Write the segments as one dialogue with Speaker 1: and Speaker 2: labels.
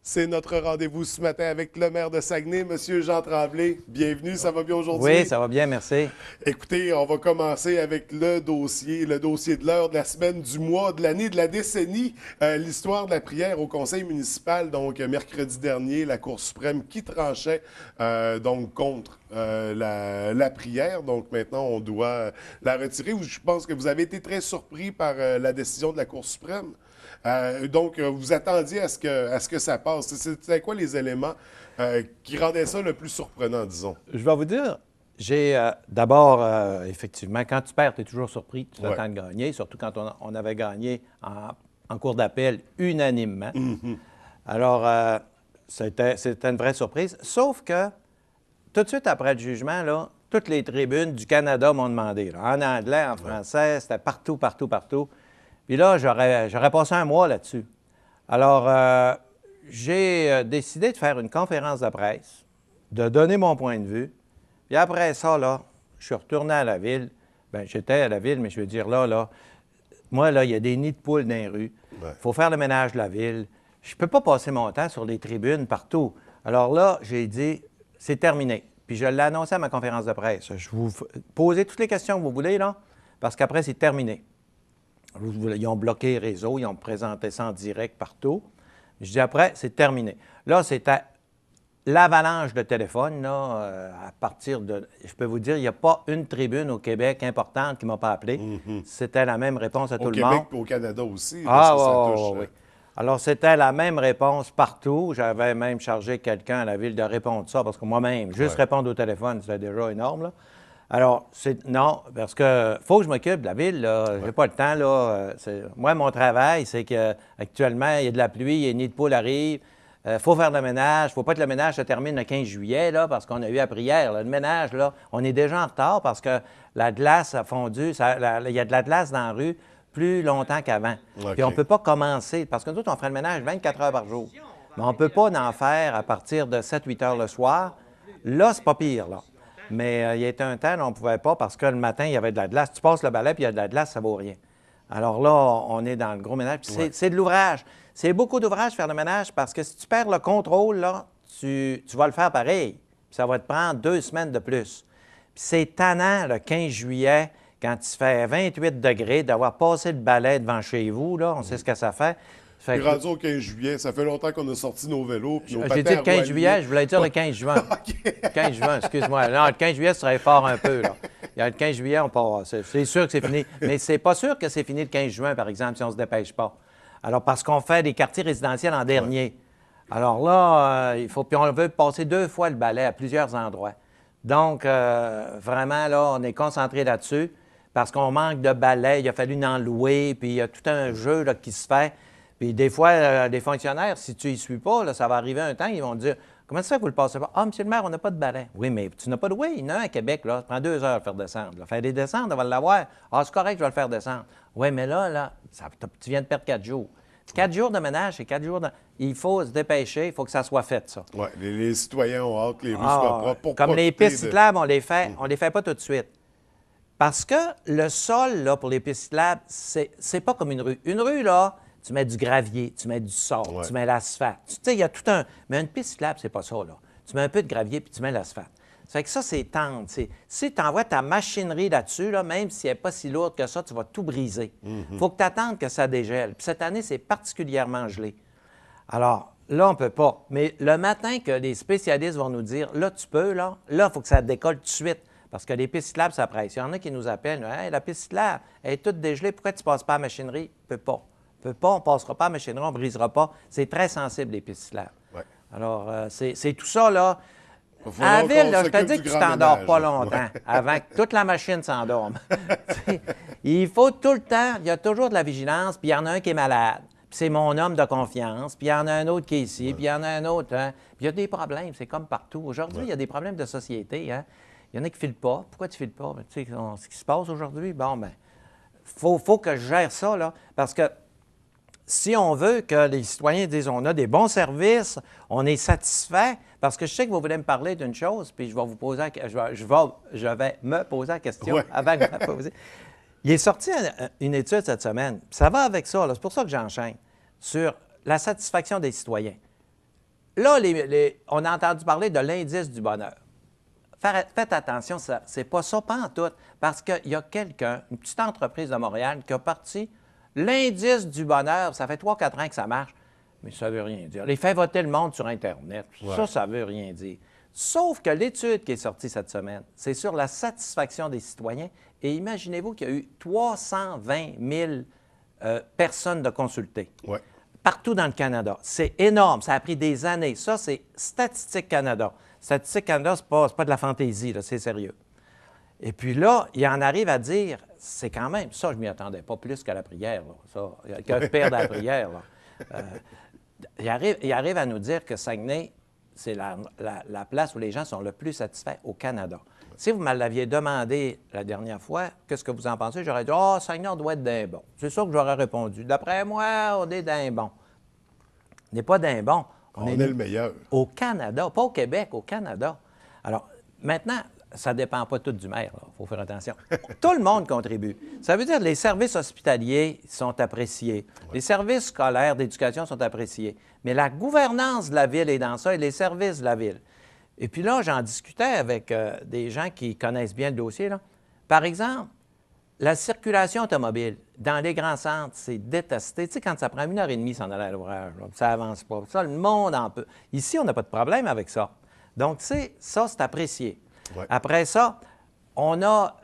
Speaker 1: C'est notre rendez-vous ce matin avec le maire de Saguenay, M. Jean Tremblay. Bienvenue, ça va bien aujourd'hui?
Speaker 2: Oui, ça va bien, merci.
Speaker 1: Écoutez, on va commencer avec le dossier de l'heure, de la semaine, du mois, de l'année, de la décennie. L'histoire de la prière au conseil municipal, donc mercredi dernier, la Cour suprême qui tranchait donc contre la prière. Donc maintenant, on doit la retirer. Je pense que vous avez été très surpris par la décision de la Cour suprême. Donc, vous attendiez à ce que ça passe. C'était quoi les éléments qui rendaient ça le plus surprenant, disons?
Speaker 2: Je vais vous dire, j'ai d'abord, effectivement, quand tu perds, tu es toujours surpris, tu t'attends de gagner, surtout quand on avait gagné en cours d'appel unanimement. Alors, c'était une vraie surprise. Sauf que, tout de suite après le jugement, là, toutes les tribunes du Canada m'ont demandé, là, en anglais, en français, c'était partout, partout, partout. Puis là, j'aurais passé un mois là-dessus. Alors, j'ai décidé de faire une conférence de presse, de donner mon point de vue. Puis après ça, là, je suis retourné à la ville. Bien, j'étais à la ville, mais je veux dire, moi, là, il y a des nids de poules dans les rues. Il faut faire le ménage de la ville. Je ne peux pas passer mon temps sur les tribunes partout. Alors là, j'ai dit, c'est terminé. Puis je l'ai annoncé à ma conférence de presse. Je vous posez toutes les questions que vous voulez, là, parce qu'après, c'est terminé. Ils ont bloqué les réseaux, ils ont présenté ça en direct partout. Je dis après, c'est terminé. Là, c'était l'avalanche de téléphones, là, à partir de... Je peux vous dire, il n'y a pas une tribune au Québec importante qui ne m'a pas appelé. C'était la même réponse à tout le monde.
Speaker 1: Au Québec et au Canada aussi.
Speaker 2: Ah,
Speaker 1: parce que ça touche,
Speaker 2: oui. Alors, c'était la même réponse partout. J'avais même chargé quelqu'un à la ville de répondre ça, parce que moi-même, juste répondre au téléphone, c'était déjà énorme, là. Alors, non, parce que faut que je m'occupe de la ville, là. J'ai pas le temps, là. Moi, mon travail, c'est qu'actuellement, il y a de la pluie, il y a des nids de poules arrivent. Faut faire le ménage. Faut pas que le ménage se termine le 15 juillet, là, parce qu'on a eu la prière. Là. Le ménage, là, on est déjà en retard parce que la glace a fondu. Il y a de la glace dans la rue plus longtemps qu'avant. Puis on peut pas commencer, parce que nous autres, on ferait le ménage 24 heures par jour. Mais on peut pas en faire à partir de 7-8 heures le soir. Là, c'est pas pire, là. Mais il y a été un temps, là, on ne pouvait pas parce que le matin, il y avait de la glace. Tu passes le balai, puis il y a de la glace, ça ne vaut rien. Alors là, on est dans le gros ménage. Puis c'est de l'ouvrage. C'est beaucoup d'ouvrage faire le ménage parce que si tu perds le contrôle, là, tu vas le faire pareil. Puis ça va te prendre 2 semaines de plus. Puis c'est tannant, le 15 juillet, quand il fait 28 degrés, d'avoir passé le balai devant chez vous, là, on sait ce que ça fait.
Speaker 1: Puis rendu au 15 juillet, ça fait longtemps qu'on a sorti nos vélos.
Speaker 2: J'ai dit le 15 juillet, je voulais dire le 15 juin. Le 15 juin, excuse-moi. Non, le 15 juillet, ce serait fort un peu, là. Il y a le 15 juillet, on part. C'est sûr que c'est fini. Mais c'est pas sûr que c'est fini le 15 juin, par exemple, si on ne se dépêche pas. Alors, parce qu'on fait des quartiers résidentiels en dernier. Alors là, puis on veut passer 2 fois le balai à plusieurs endroits. Donc, vraiment, là, on est concentré là-dessus parce qu'on manque de balais. Il a fallu en louer, puis il y a tout un jeu là, qui se fait. Puis des fois, des fonctionnaires, si tu y suis pas, là, ça va arriver un temps, ils vont te dire « Comment ça fait que vous le passez pas? »« Ah, monsieur le maire, on n'a pas de balai. »« Oui, mais tu n'as pas de... Oui, il y en a un à Québec, là. Ça prend 2 heures à faire descendre. Là. Faire des descentes, on va l'avoir. Ah, c'est correct, je vais le faire descendre. Oui, mais là, tu viens de perdre 4 jours. 4 jours de ménage, c'est 4 jours de... Il faut se dépêcher, il faut que ça soit fait, ça.
Speaker 1: Oui, les citoyens ont hâte que les rues soient propres. Pour
Speaker 2: comme les pistes cyclables, on les fait pas tout de suite. Parce que le sol, là, pour les pistes cyclables, c'est pas comme une rue. Une rue, là... Tu mets du gravier, tu mets du sable, tu mets l'asphalte. Tu sais, il y a tout un... Mais une piste cyclable, c'est pas ça, là. Tu mets un peu de gravier puis tu mets l'asphalte. Ça fait que ça, c'est tendre. Si tu envoies ta machinerie là-dessus, là, même si elle n'est pas si lourde que ça, tu vas tout briser. Il faut que tu attendes que ça dégèle. Puis cette année, c'est particulièrement gelé. Alors, là, on ne peut pas. Mais le matin que les spécialistes vont nous dire, là, tu peux, là, il faut que ça décolle tout de suite. Parce que les pistes cyclables, ça presse. Il y en a qui nous appellent, hey, la piste cyclable, elle est toute dégelée, pourquoi tu ne passes pas à la machinerie? On ne peut pas. On ne peut pas, on ne passera pas à la machinerie, on ne brisera pas. C'est très sensible, les pistes cyclables. Alors, c'est tout ça, là. À la ville, là, je te dis que tu t'endors pas longtemps avant que toute la machine s'endorme. Il faut tout le temps, il y a toujours de la vigilance, puis il y en a un qui est malade. Puis c'est mon homme de confiance, puis il y en a un autre qui est ici, puis il y en a un autre. Hein. Puis il y a des problèmes, c'est comme partout. Aujourd'hui, il y a des problèmes de société. Hein. Il y en a qui ne filent pas. Pourquoi tu ne files pas? Tu sais, ce qui se passe aujourd'hui, bon, bien, faut que je gère ça, là, parce que si on veut que les citoyens disent on a des bons services, on est satisfait, parce que je sais que vous voulez me parler d'une chose, puis je vais me poser la question avant que vous la posiez. Il est sorti une étude cette semaine, puis ça va avec ça, c'est pour ça que j'enchaîne, sur la satisfaction des citoyens. là, on a entendu parler de l'indice du bonheur. Faites attention, c'est pas ça, pas en tout, parce qu'il y a quelqu'un, une petite entreprise de Montréal, qui a parti l'indice du bonheur. Ça fait 3-4 ans que ça marche, mais ça ne veut rien dire. Il fait voter le monde sur Internet. Ouais. Ça ne veut rien dire. Sauf que l'étude qui est sortie cette semaine, c'est sur la satisfaction des citoyens. Et imaginez-vous qu'il y a eu 320 000 personnes de consultées.
Speaker 1: Ouais.
Speaker 2: Partout dans le Canada. C'est énorme. Ça a pris des années. Ça, c'est Statistique Canada. Statistique Canada, ce n'est pas de la fantaisie, c'est sérieux. Et puis là, il en arrive à dire, c'est quand même, ça, je ne m'y attendais pas plus qu'à la prière, là, ça, qu'à perdre la prière. Là. Il arrive à nous dire que Saguenay, c'est la place où les gens sont le plus satisfaits au Canada. Si vous me l'aviez demandé la dernière fois, qu'est-ce que vous en pensez? J'aurais dit, « Saguenay, on doit être d'un bon. » C'est ça que j'aurais répondu. D'après moi, on est d'un bon. On n'est pas d'un bon.
Speaker 1: On est le meilleur.
Speaker 2: Au Canada, pas au Québec, au Canada. Alors, maintenant, ça ne dépend pas tout du maire, il faut faire attention. Tout le monde contribue. Ça veut dire que les services hospitaliers sont appréciés. Ouais. Les services scolaires d'éducation sont appréciés. Mais la gouvernance de la ville est dans ça et les services de la ville. Et puis là, j'en discutais avec des gens qui connaissent bien le dossier. Là. Par exemple, la circulation automobile dans les grands centres, c'est détesté. Tu sais, quand ça prend 1h30 s'en aller à l'ouvrage, ça n'avance pas. Ça, le monde en peut. Ici, on n'a pas de problème avec ça. Donc, tu sais, ça, c'est apprécié. Ouais. Après ça, on a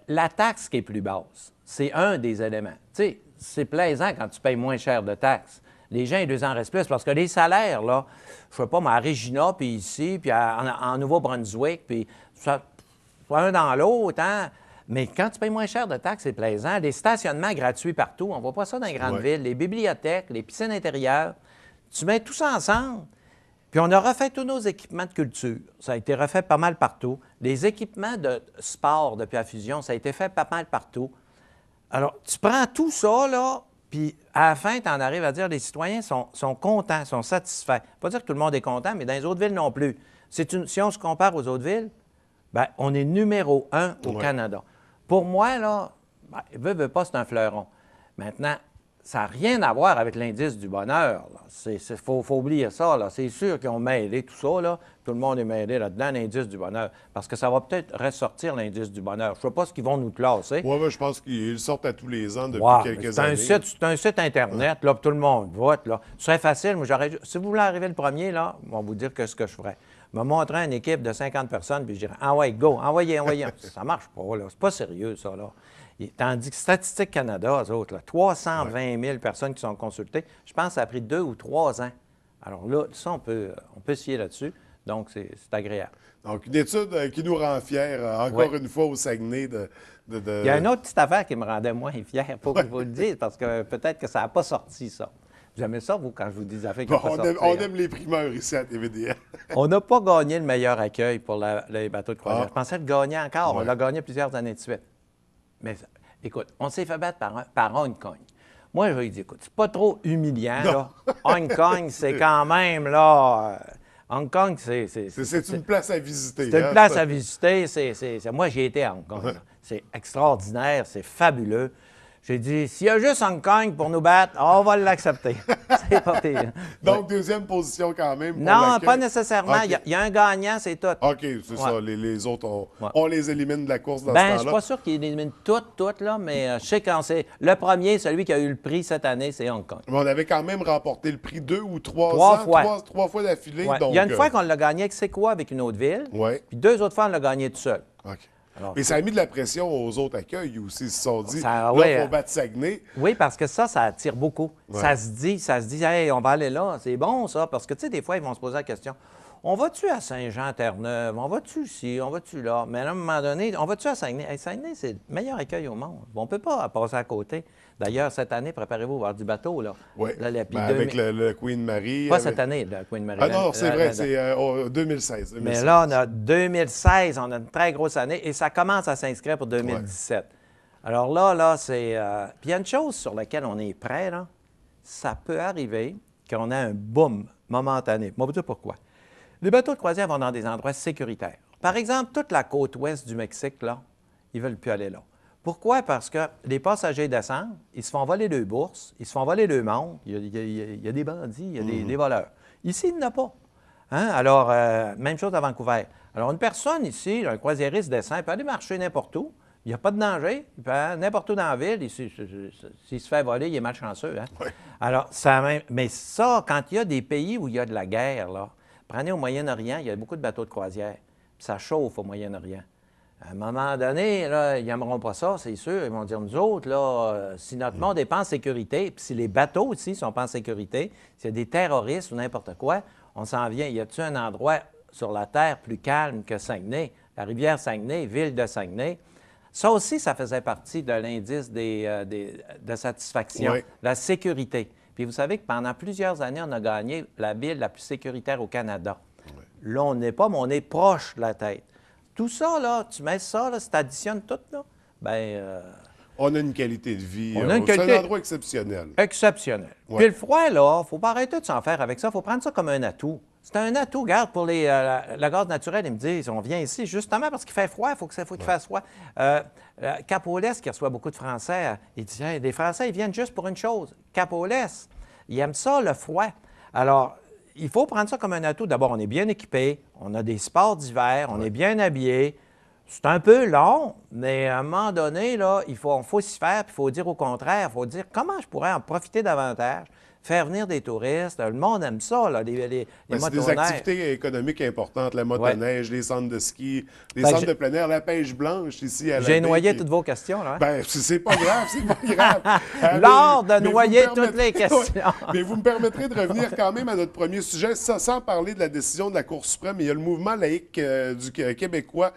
Speaker 2: la taxe qui est plus basse. C'est un des éléments. Tu sais, c'est plaisant quand tu payes moins cher de taxes. Les gens, ils en restent plus parce que les salaires, là, je ne sais pas, mais à Regina, puis ici, puis en Nouveau-Brunswick, puis ça, un dans l'autre, hein? Mais quand tu payes moins cher de taxes, c'est plaisant. Les stationnements gratuits partout, on ne voit pas ça dans les grandes villes. Les bibliothèques, les piscines intérieures, tu mets tout ça ensemble. Puis on a refait tous nos équipements de culture. Ça a été refait pas mal partout. Les équipements de sport depuis la fusion, ça a été fait pas mal partout. Alors, tu prends tout ça, là, puis à la fin, tu en arrives à dire que les citoyens sont contents, sont satisfaits. Pas dire que tout le monde est content, mais dans les autres villes non plus. Si on se compare aux autres villes, bien, on est numéro 1 au Canada. Pour moi, là, veut pas, c'est un fleuron. Maintenant, ça n'a rien à voir avec l'indice du bonheur. Il faut oublier ça. C'est sûr qu'ils ont mêlé tout ça. Là. Tout le monde est mêlé là-dedans, l'indice du bonheur. Parce que ça va peut-être ressortir, l'indice du bonheur. Je ne sais pas ce qu'ils vont nous classer.
Speaker 1: Oui, je pense qu'ils sortent à tous les ans depuis quelques années.
Speaker 2: C'est un site Internet, là, tout le monde vote. Là. Ce serait facile. Moi, si vous voulez arriver le premier, là, on va vous dire ce que je ferais. Je me montrerais une équipe de 50 personnes, puis je dirais « Ah ouais, go, envoyez. » Ça ne marche pas, là. C'est pas sérieux, ça, là. Tandis que Statistique Canada, eux autres, là, 320 000 personnes qui sont consultées, je pense que ça a pris 2 ou 3 ans. Alors là, ça, on peut se fier là-dessus. Donc, c'est agréable.
Speaker 1: Donc, une étude qui nous rend fiers, encore une fois, au Saguenay.
Speaker 2: Il y a une autre petite affaire qui me rendait moins fier, il faut que je vous le dise, parce que peut-être que ça n'a pas sorti, ça. Vous aimez ça, vous, quand je vous dis des affaires qui n'ont pas sorti?
Speaker 1: On aime les primeurs ici à TVDA.
Speaker 2: On n'a pas gagné le meilleur accueil pour les bateaux de croisière. Je pensais le gagner encore. On l'a gagné plusieurs années de suite. Mais écoute, on s'est fait battre par Hong Kong. Moi, je lui dis, écoute, c'est pas trop humiliant, là. Hong Kong, c'est quand même, là... Hong Kong, c'est
Speaker 1: une place à visiter.
Speaker 2: C'est une place à visiter. Moi, j'y étais à Hong Kong. C'est extraordinaire, c'est fabuleux. J'ai dit, s'il y a juste Hong Kong pour nous battre, on va l'accepter. C'est pas pire.
Speaker 1: Donc, deuxième position quand même.
Speaker 2: Non, pas nécessairement. Okay. Il y a un gagnant, c'est tout.
Speaker 1: OK, c'est ça. Les autres, on les élimine de la course dans ce temps-là.
Speaker 2: Je ne suis pas sûr qu'ils éliminent toutes, là, mais je sais quand c'est. Le premier, celui qui a eu le prix cette année, c'est Hong Kong.
Speaker 1: Mais on avait quand même remporté le prix 2 ou 3 ans. Trois fois d'affilée.
Speaker 2: Ouais. Il y a une fois qu'on l'a gagné avec Séquoia, avec une autre ville.
Speaker 1: Ouais.
Speaker 2: Puis 2 autres fois, on l'a gagné tout seul.
Speaker 1: OK. Alors, et ça a mis de la pression aux autres accueils aussi. Ils se sont dit,
Speaker 2: là,
Speaker 1: il faut battre Saguenay.
Speaker 2: Oui, parce que ça attire beaucoup. Ouais. Ça se dit, hey, on va aller là. C'est bon, ça. Parce que, tu sais, des fois, ils vont se poser la question, on va-tu à Saint-Jean-Terre-Neuve? On va-tu ici? On va-tu là? Mais à un moment donné, on va-tu à Saguenay? Hey, Saguenay, c'est le meilleur accueil au monde. On ne peut pas passer à côté. D'ailleurs, cette année, préparez-vous à voir du bateau, là.
Speaker 1: Oui, avec le Queen Mary.
Speaker 2: Pas cette année, le Queen Mary.
Speaker 1: Ah non, c'est vrai, c'est 2016.
Speaker 2: Mais là, on a 2016, on a une très grosse année, et ça commence à s'inscrire pour 2017. Ouais. Alors là, c'est... Puis il y a une chose sur laquelle on est prêt, là. Ça peut arriver qu'on ait un boom momentané. Moi, je vais vous dire pourquoi. Les bateaux de croisière vont dans des endroits sécuritaires. Par exemple, toute la côte ouest du Mexique, là, ils ne veulent plus aller là. Pourquoi? Parce que les passagers descendent, ils se font voler leurs bourses, ils se font voler leurs montres, il y a des bandits, il y a des voleurs. Ici, il n'y en a pas. Hein? Alors, même chose à Vancouver. Alors, une personne ici, un croisiériste descend, il peut aller marcher n'importe où. Il n'y a pas de danger. Il peut aller n'importe où dans la ville. S'il se fait voler, il est malchanceux. Hein?
Speaker 1: Oui.
Speaker 2: Alors, mais ça, quand il y a des pays où il y a de la guerre, là, prenez au Moyen-Orient, il y a beaucoup de bateaux de croisière. Puis ça chauffe au Moyen-Orient. À un moment donné, là, ils n'aimeront pas ça, c'est sûr. Ils vont dire, nous autres, là, si notre monde n'est pas en sécurité, puis si les bateaux aussi ne sont pas en sécurité, s'il y a des terroristes ou n'importe quoi, on s'en vient. Y a-t-il un endroit sur la Terre plus calme que Saguenay? La rivière Saguenay, ville de Saguenay. Ça aussi, ça faisait partie de l'indice de satisfaction,
Speaker 1: Oui.
Speaker 2: la sécurité. Puis vous savez que pendant plusieurs années, on a gagné la ville la plus sécuritaire au Canada. Oui. Là, on n'est pas, mais on est proche de la tête. Tout ça, là, tu mets ça, là, si tu additionnes tout, là, bien...
Speaker 1: On a une qualité de vie.
Speaker 2: C'est
Speaker 1: un endroit exceptionnel.
Speaker 2: Exceptionnel. Ouais. Puis le froid, là, il ne faut pas arrêter de s'en faire avec ça. Il faut prendre ça comme un atout. C'est un atout. Regarde, pour la gaz naturelle, ils me disent, on vient ici justement parce qu'il fait froid, il faut qu'il fasse froid. Cap-au-Lest, qui reçoit beaucoup de Français, il dit, hey, les Français, ils viennent juste pour une chose. Cap-au-Lest, ils aiment ça, le froid. Alors, il faut prendre ça comme un atout. D'abord, on est bien équipé, on a des sports d'hiver, on est bien habillé. C'est un peu long, mais à un moment donné, là, il faut s'y faire, puis il faut dire au contraire, il faut dire comment je pourrais en profiter davantage, faire venir des touristes. Le monde aime ça, là, les
Speaker 1: c'est des activités économiques importantes, la motoneige, les centres de ski, les centres de plein air, la pêche blanche ici à la
Speaker 2: J'ai noyé toutes vos questions, là.
Speaker 1: Bien, c'est pas grave, c'est pas grave.
Speaker 2: L'art de noyer toutes les questions.
Speaker 1: Mais vous me permettrez de revenir quand même à notre premier sujet, sans parler de la décision de la Cour suprême. Il y a le mouvement laïque du québécois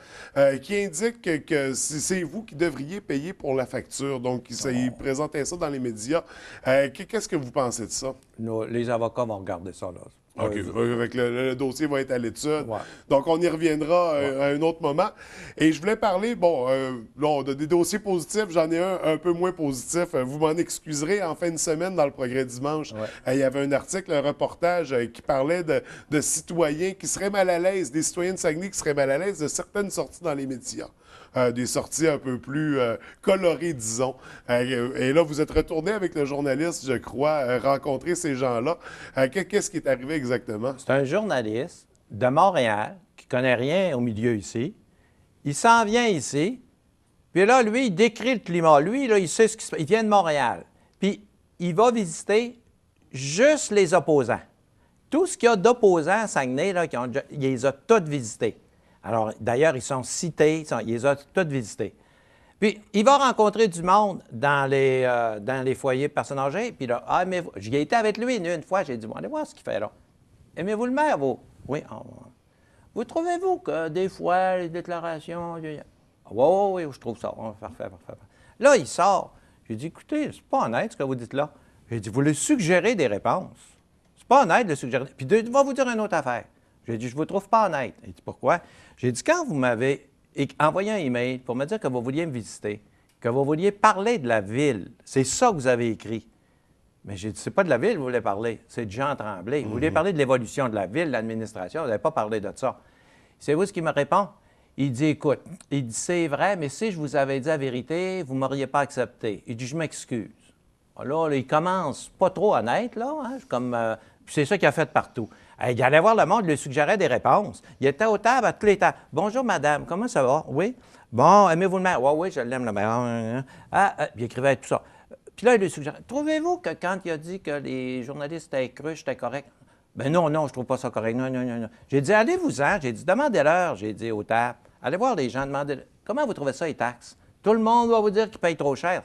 Speaker 1: qui indique que c'est vous qui devriez payer pour la facture. Donc, il présentait ça dans les médias. Qu'est-ce que vous pensez de ça?
Speaker 2: Les avocats vont regarder ça, là.
Speaker 1: OK. Le dossier va être à l'étude.
Speaker 2: Ouais.
Speaker 1: Donc, on y reviendra à un autre moment. Et je voulais parler, là, on a des dossiers positifs. J'en ai un peu moins positif. Vous m'en excuserez. En fin de semaine, dans le Progrès dimanche, il y avait un article, un reportage qui parlait de citoyens qui seraient mal à l'aise, des citoyens de Saguenay qui seraient mal à l'aise de certaines sorties dans les médias. Des sorties un peu plus colorées, disons. Et là, vous êtes retourné avec le journaliste, je crois, rencontrer ces gens-là. Qu'est-ce qui est arrivé exactement?
Speaker 2: C'est un journaliste de Montréal qui ne connaît rien au milieu ici. Il s'en vient ici, puis là, lui, il décrit le climat. Lui, là, il sait ce qui se passe. Il vient de Montréal. Puis, il va visiter juste les opposants. Tout ce qu'il y a d'opposants à Saguenay, là, il les a tous visités. Alors, d'ailleurs, ils sont cités, il les a tous visités. Puis, il va rencontrer du monde dans les foyers de personnes âgées. Puis là, j'y ai été avec lui une fois, j'ai dit, bon, allez voir ce qu'il fait là. Aimez-vous le maire, vous? Oui. Vous trouvez-vous que des fois, les déclarations... Oui, je trouve ça. Parfait. Là, il sort. J'ai dit, écoutez, c'est pas honnête ce que vous dites là. J'ai dit, vous lui suggérez des réponses. C'est pas honnête de suggérer. Puis, il va vous dire une autre affaire. J'ai dit, je ne vous trouve pas honnête. Il dit, pourquoi? J'ai dit, quand vous m'avez envoyé un email pour me dire que vous vouliez me visiter, que vous vouliez parler de la ville, c'est ça que vous avez écrit. Mais j'ai dit, c'est pas de la ville que vous voulez parler, c'est de Jean Tremblay. Vous vouliez parler de l'évolution de la ville, de l'administration, vous n'avez pas parlé de ça. C'est-vous ce qu'il me répond? Il dit, écoute, c'est vrai, mais si je vous avais dit la vérité, vous ne m'auriez pas accepté. Il dit, je m'excuse. Là, il commence pas trop honnête, là, hein, puis c'est ça qu'il a fait partout. Il allait voir le monde, il lui suggérait des réponses. Il était aux tables, à tous les tables. Bonjour, madame, comment ça va? Oui. Bon, aimez-vous le maire? Oui, je l'aime, le maire. Puis il écrivait tout ça. Puis là, il lui suggérait. Trouvez-vous que quand il a dit que les journalistes étaient crus, j'étais correct? Ben non, je trouve pas ça correct. Non. J'ai dit, allez-vous-en. J'ai dit, demandez-leur, j'ai dit aux tables. Allez voir les gens, demandez-leur. Comment vous trouvez ça, les taxes? Tout le monde va vous dire qu'ils payent trop cher.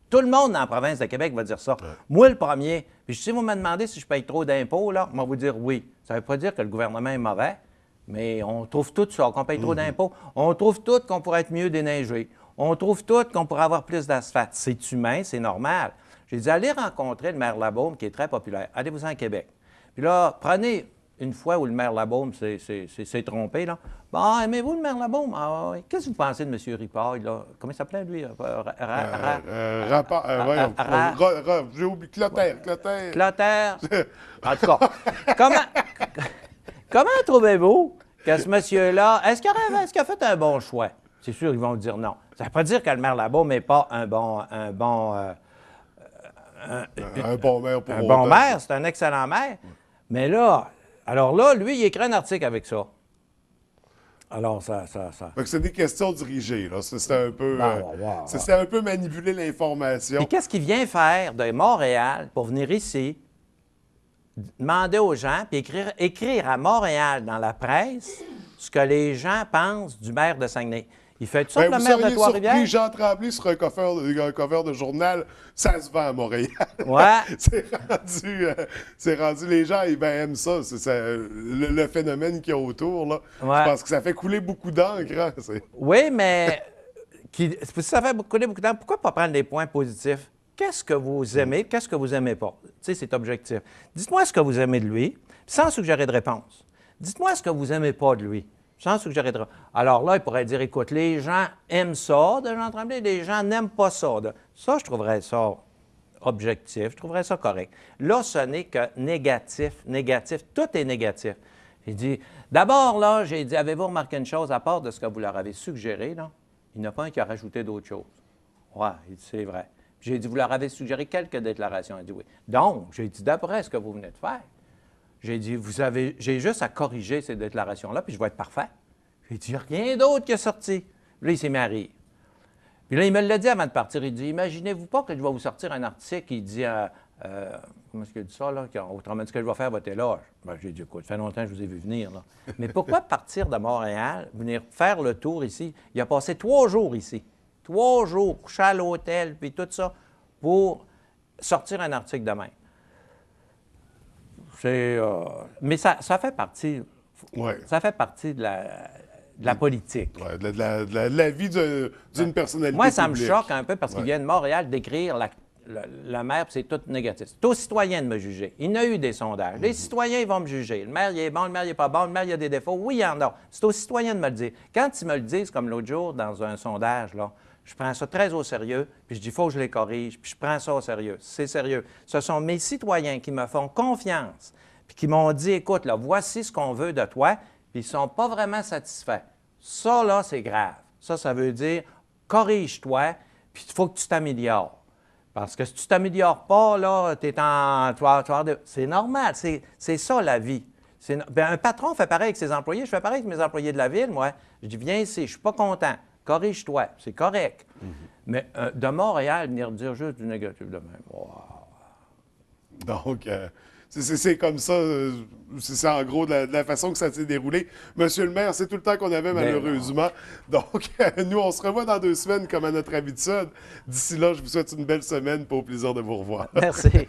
Speaker 2: Tout le monde dans la province de Québec va dire ça. Ouais. Moi, le premier. Puis si vous me demandez si je paye trop d'impôts, là, je vais vous dire oui. Ça ne veut pas dire que le gouvernement est mauvais, mais on trouve tout ça, qu'on paye trop d'impôts. On trouve tout qu'on pourrait être mieux déneigé. On trouve tout qu'on pourrait avoir plus d'asphalte. C'est humain, c'est normal. J'ai dit, allez rencontrer le maire Labaume, qui est très populaire. Allez-vous en Québec. Puis là, prenez une fois où le maire Labaume s'est trompé, là. Bon, aimez-vous le maire Labaume? Ah, oui. Qu'est-ce que vous pensez de M. Ripaille, là? Comment il s'appelait, lui?
Speaker 1: J'ai oublié. Clotaire.
Speaker 2: Clotaire. En tout cas, comment trouvez-vous que ce monsieur-là, est-ce qu'il a fait un bon choix? C'est sûr, ils vont dire non. Ça ne veut pas dire que le maire Labaume n'est pas un bon
Speaker 1: maire pour
Speaker 2: un bon maire, c'est un excellent maire. Mais là, alors là, lui, il écrit un article avec ça. Alors, ça.
Speaker 1: Fait que c'est des questions dirigées, là. C'était un peu, c'était un peu manipuler l'information.
Speaker 2: Et qu'est-ce qu'il vient faire de Montréal pour venir ici, demander aux gens, puis écrire à Montréal dans la presse ce que les gens pensent du maire de Saguenay? Il fait tout ça pour le maire de Trois-Rivières?
Speaker 1: Jean Tremblay sur un cover de journal, ça se vend à Montréal.
Speaker 2: Ouais.
Speaker 1: c'est rendu, les gens, ils aiment ça. Le phénomène qu'il y a autour, là.
Speaker 2: Ouais.
Speaker 1: Je pense que ça fait couler beaucoup d'encre. Hein,
Speaker 2: oui, mais si ça fait couler beaucoup d'encre, pourquoi pas prendre des points positifs? Qu'est-ce que vous aimez, qu'est-ce que vous n'aimez pas? Tu sais, c'est objectif. Dites-moi ce que vous aimez de lui, sans suggérer de réponse. Dites-moi ce que vous n'aimez pas de lui. Sans suggérer de... Alors là, il pourrait dire, écoute, les gens aiment ça de Jean Tremblay, les gens n'aiment pas ça. Ça, je trouverais ça objectif, je trouverais ça correct. Là, ce n'est que négatif, tout est négatif. Il dit, d'abord, là, j'ai dit, avez-vous remarqué une chose, à part de ce que vous leur avez suggéré, là? Il n'y en a pas un qui a rajouté d'autres choses. Ouais, il dit, c'est vrai. J'ai dit, vous leur avez suggéré quelques déclarations. Il dit, oui. Donc, j'ai dit, d'après ce que vous venez de faire, j'ai dit, j'ai juste à corriger ces déclarations-là, puis je vais être parfait. J'ai dit, il n'y a rien d'autre qui est sorti. Là, il s'est mis à rire. Puis là, il me l'a dit avant de partir. Il dit, imaginez-vous pas que je vais vous sortir un article qui dit, comment est-ce qu'il dit ça, là? Autrement dit, ce que je vais faire votre éloge. Ben, j'ai dit, écoute, ça fait longtemps que je vous ai vu venir, là. Mais pourquoi partir de Montréal, venir faire le tour ici? Il a passé 3 jours ici. 3 jours, couché à l'hôtel, puis tout ça, pour sortir un article de même. Mais ça fait partie.
Speaker 1: Ouais.
Speaker 2: Ça fait partie de la politique.
Speaker 1: Ouais, de la vie d'une personnalité.
Speaker 2: Moi, ça
Speaker 1: publique.
Speaker 2: me choque un peu parce qu'il vient de Montréal d'écrire la maire, puis c'est tout négatif. C'est aux citoyens de me juger. Il y en a eu des sondages. Les citoyens, ils vont me juger. Le maire, il est bon, le maire, il n'est pas bon, le maire, il a des défauts. Oui, il y en a. C'est aux citoyens de me le dire. Quand ils me le disent, comme l'autre jour, dans un sondage, là, je prends ça très au sérieux, puis je dis, il faut que je les corrige, puis je prends ça au sérieux. C'est sérieux. Ce sont mes citoyens qui me font confiance, puis qui m'ont dit, écoute, là, voici ce qu'on veut de toi, puis ils ne sont pas vraiment satisfaits. Ça, là, c'est grave. Ça veut dire, corrige-toi, puis il faut que tu t'améliores. Parce que si tu ne t'améliores pas, là, tu es en... C'est normal, c'est ça la vie. Bien, un patron fait pareil avec ses employés. Je fais pareil avec mes employés de la ville, moi. Je dis, viens ici, je ne suis pas content. Corrige-toi, c'est correct. Mais de Montréal, venir dire juste du négatif de même. Wow.
Speaker 1: Donc, c'est comme ça, c'est en gros de la façon que ça s'est déroulé. Monsieur le maire, c'est tout le temps qu'on avait malheureusement. Donc, nous, on se revoit dans 2 semaines comme à notre habitude. D'ici là, je vous souhaite une belle semaine, pour au plaisir de vous revoir.
Speaker 2: Merci.